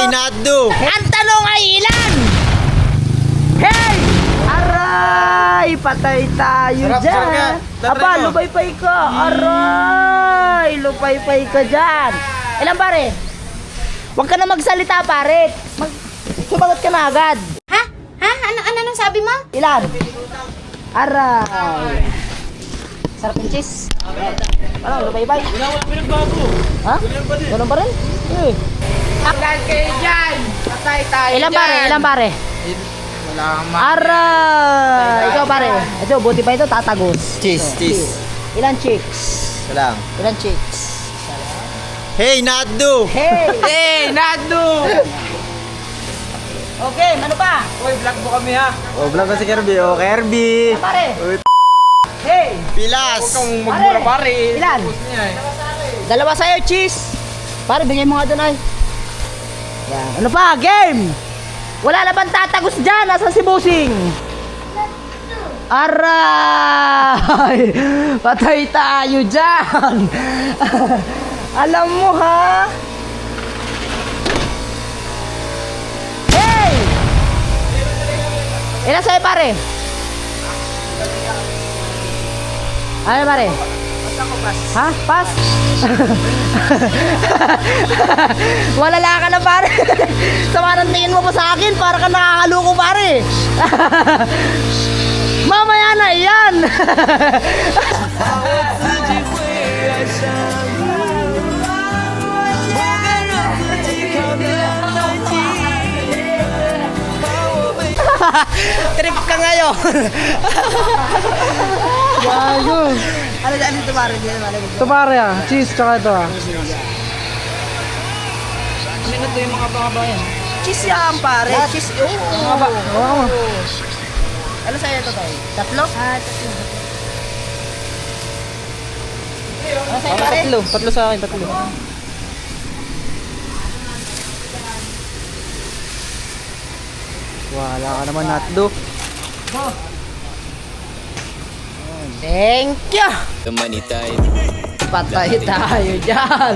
Hey, Nado! Ang tanong ay ilan? Hey! Aray! Patay tayo Sarap, dyan. sarap yan. Tatry Aba, mo. lupay-pay ka. Aray! Lupay-pay ka dyan. Ilan pare? Huwag ka na magsalita pare. Sumagot ka na agad. Ha? Ha? Ano nang sabi mo? Ilan? Aray! Sarap yung cheese. Ano, lupay-pay? Wala pinagbago. Ha? Ganun pa rin? Eh. Ilan kayo dyan? Patay tayo Ilan pare? dyan. Ilan pare? Wala kang Aray! Ikaw pare. Ito, buti pa ito tatagos. Cheese. Ilan chicks? Salang. Ilan chicks? Hey, Nado! Hey! Hey, Nado! Okay, ano pa? Uy, vlog mo kami ha. Oh, vlog ko si Kirby. Oh, Kirby! Pare! Uy, Hey! Pilas! Huwag kang magmura pare. Ilan? Tapos niya eh. Dalawa sa'yo, cheese! Pare, bigay mo nga doon ay. Yan. Ano pa? Game! Wala na bang tatagos dyan? Nasaan si Busing? Aray! Patay tayo dyan! Alam mo ha? Hey! Ilan sa'yo pare? Ano pare? Ha? Pass? Walala ka na pare. Sama ng tingin mo pa sa akin para ka nakakaloko pare. Mamaya na yan. Trip ka ngayon. Gago. Ano ito pare? Ito pare ah. Cheese tsaka ito ah. Ano ito yung mga pangabayan? Cheese yan pare. Cheese. Oo. Oo. Ano sa'yo ito tayo? Tatlo? Tatlo. Ano sa'yo pare? Tatlo sa akin, tatlo. Wala ka naman Nado. Thank you! The money type. Patay tayo dyan!